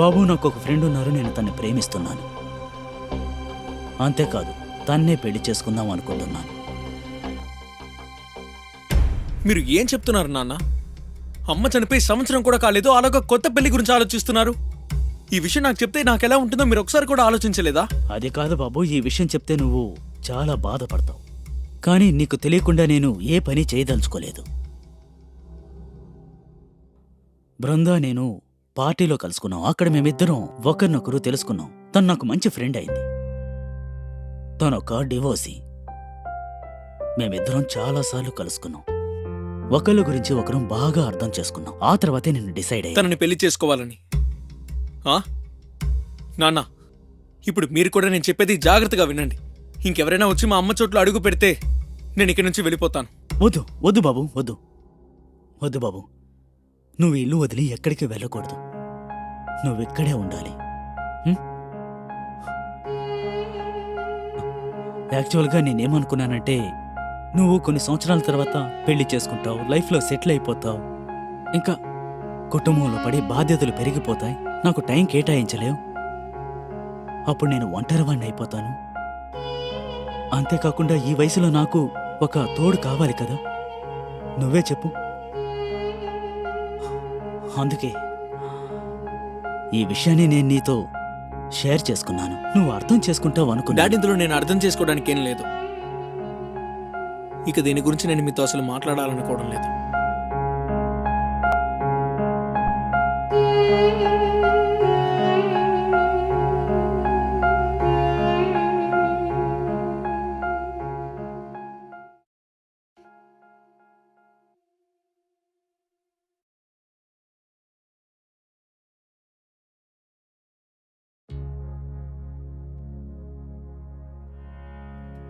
బాబు, నాకు ఒక ఫ్రెండ్ ఉన్నారు, నేను తన్ని ప్రేమిస్తున్నాను. అంతేకాదు, తన్నే పెళ్లి చేసుకుందాం అనుకుంటున్నాను. మీరు ఏం చెప్తున్నారు నాన్న? అమ్మ చనిపోయి సంవత్సరం కూడా కాలేదు, అలాగా కొత్త పెళ్లి గురించి ఆలోచిస్తున్నారు. ఈ విషయం నాకు చెప్తే నాకెలా ఉంటుందో మీరు ఒకసారి కూడా ఆలోచించలేదా? అది కాదు బాబు, ఈ విషయం చెప్తే నువ్వు చాలా బాధపడతావు. కానీ నీకు తెలియకుండా నేను ఏ పని చేయదలుచుకోలేదు. బృందా నేను పార్టీలో కలుసుకున్నాం. అక్కడ మేమిద్దరం ఒకరినొకరు తెలుసుకున్నాం. తను నాకు మంచి ఫ్రెండ్ అయింది. తనొక డివోర్సీ. మేమిద్దరం చాలాసార్లు కలుసుకున్నాం. ఒకళ్ళ గురించి ఒకరు బాగా అర్థం చేసుకున్నాం. ఆ తర్వాతే నేను డిసైడ్ అయ్యాను తనని పెళ్లి చేసుకోవాలని. నాన్న, ఇప్పుడు మీరు కూడా నేను చెప్పేది జాగ్రత్తగా వినండి. ఇంకెవరైనా వచ్చి మా అమ్మ చోట్ల అడుగు పెడితే నేను ఇక్కడి నుంచి వెళ్ళిపోతాను. వద్దు వద్దు బాబు, వద్దు వద్దు బాబు. నువ్వు ఇల్లు వదిలి ఎక్కడికి వెళ్ళకూడదు. నువ్విక్కడే ఉండాలి. యాక్చువల్గా నేనేమనుకున్నానంటే, నువ్వు కొన్ని సంవత్సరాల తర్వాత పెళ్లి చేసుకుంటావు, లైఫ్లో సెటిల్ అయిపోతావు, ఇంకా కుటుంబంలో పడి బాధ్యతలు పెరిగిపోతాయి, నాకు టైం కేటాయించలేవు, అప్పుడు నేను ఒంటరివాణ్ణి అయిపోతాను. అంతేకాకుండా ఈ వయసులో నాకు ఒక తోడు కావాలి కదా. నువ్వే చెప్పు. అందుకే ఈ విషయాన్ని నేను నీతో షేర్ చేసుకున్నాను. నువ్వు అర్థం చేసుకుంటావు అనుకున్నా. డాడీ, ఇందులో నేను అర్థం చేసుకోవడానికి ఏం లేదు. ఇక దీని గురించి నేను మీతో అసలు మాట్లాడాలనుకోవడం లేదు.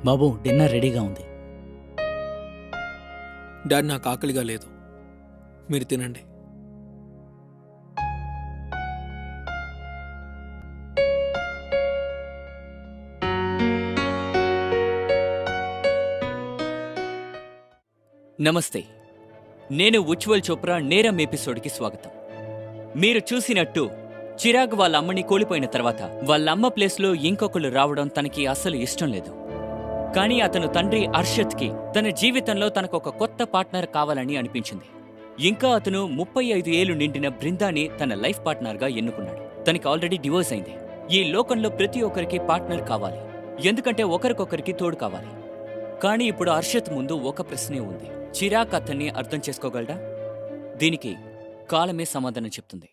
బాబు, డిన్నర్ రెడీగా ఉంది. డాడీ, నాకు ఆకలిగా లేదు, మీరు తినండి. నమస్తే, నేను ఉజ్వల్ చోప్రా. నేరం ఎపిసోడ్కి స్వాగతం. మీరు చూసినట్టు చిరాగ్ వాళ్ళ అమ్మని కోల్పోయిన తర్వాత వాళ్ళ అమ్మ ప్లేస్లో ఇంకొకళ్ళు రావడం తనకి అస్సలు ఇష్టం లేదు. కానీ అతను తండ్రి అర్షద్కి తన జీవితంలో తనకు ఒక కొత్త పార్ట్నర్ కావాలని అనిపించింది. ఇంకా అతను 35 ఏళ్లు నిండిన బృందాని తన లైఫ్ పార్ట్నర్గా ఎన్నుకున్నాడు. తనకి ఆల్రెడీ డివోర్స్ అయింది. ఈ లోకంలో ప్రతి ఒక్కరికి పార్ట్నర్ కావాలి, ఎందుకంటే ఒకరికొకరికి తోడు కావాలి. కానీ ఇప్పుడు అర్షద్ ముందు ఒక ప్రశ్నే ఉంది. చిరాగ్ అతన్ని అర్థం చేసుకోగలడా? దీనికి కాలమే సమాధానం చెప్తుంది.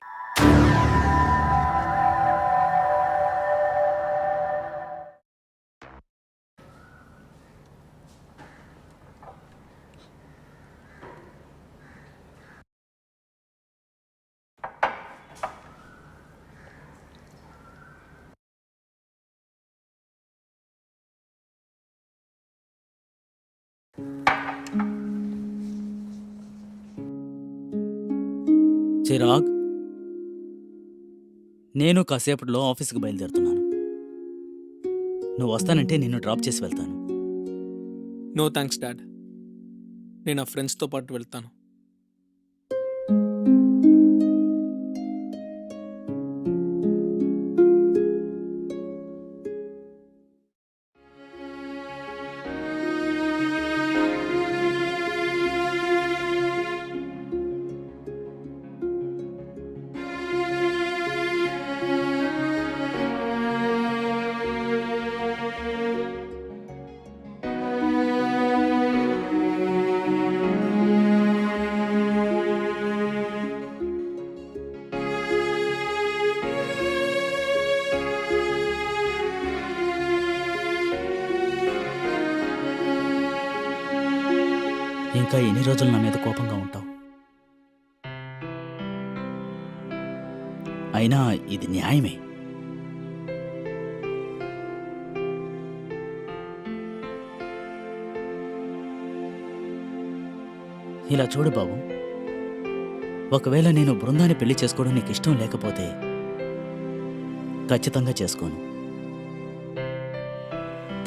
చిరాగ్, నేను కాసేపట్లో ఆఫీస్కి బయలుదేరుతున్నాను. నువ్వు వస్తానంటే నిన్ను డ్రాప్ చేసి వెళ్తాను. నో థ్యాంక్స్ డాడ్, నేను నా ఫ్రెండ్స్తో పాటు వెళ్తాను. ఇంకా ఎన్ని రోజులు నా మీద కోపంగా ఉంటావు? అయినా ఇది న్యాయమే. ఇలా చూడు బాబు, ఒకవేళ నేను బృందాన్ని పెళ్లి చేసుకోవడం నీకు ఇష్టం లేకపోతే ఖచ్చితంగా చేసుకోను.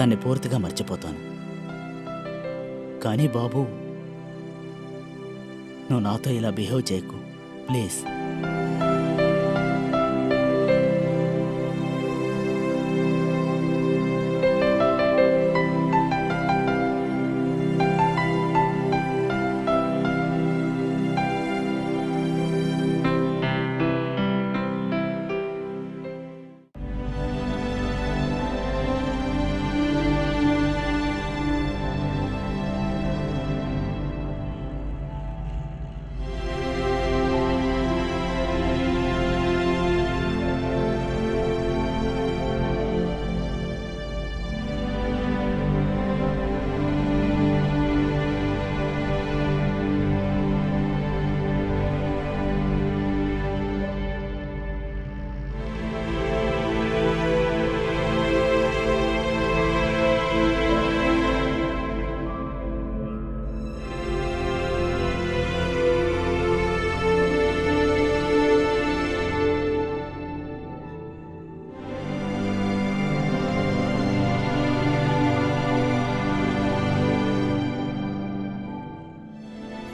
తన్ని పూర్తిగా మర్చిపోతాను. కానీ బాబు, నువ్వు నాతో ఇలా బిహేవ్ చేయకు ప్లీజ్.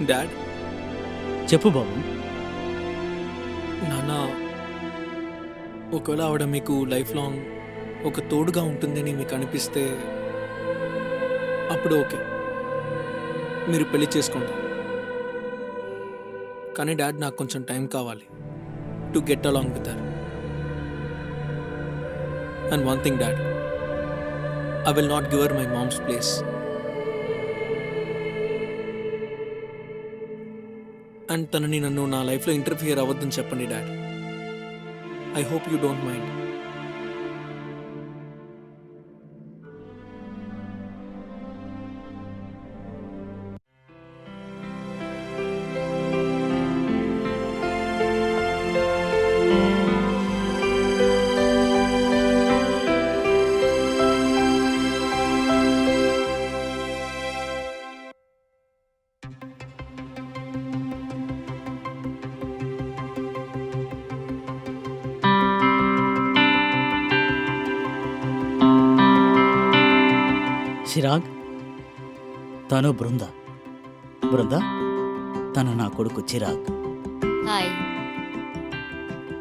డాడ్, చెప్పు బాబు. నాన్న, ఒకవేళ ఆవిడ మీకు లైఫ్ లాంగ్ ఒక తోడుగా ఉంటుందని మీకు అనిపిస్తే అప్పుడు ఓకే, మీరు పెళ్లి చేసుకోండి. కానీ డాడ్, నాకు కొంచెం టైం కావాలి to get along with her. And one thing dad, I will not give her my mom's place. And తనని నన్ను నా లైఫ్లో ఇంటర్ఫియర్ అవ్వద్దని చెప్పండి dad. I hope you don't mind. Chirag, తను బృంద. బృంద, తను నా కొడుకు చిరాగ్. హాయ్.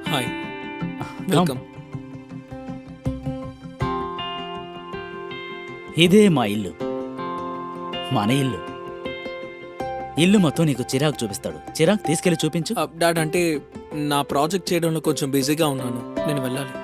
Hi, welcome. ఇదే మా ఇల్లు, మన ఇల్లు. ఇల్లు మొత్తం నీకు చిరాగ్ చూపిస్తాడు. చిరాగ్ తీసుకెళ్లి చూపించు. డాడ్, అంటే నా ప్రాజెక్ట్ చేయడంలో కొంచెం బిజీగా ఉన్నాను, నేను వెళ్ళాలి.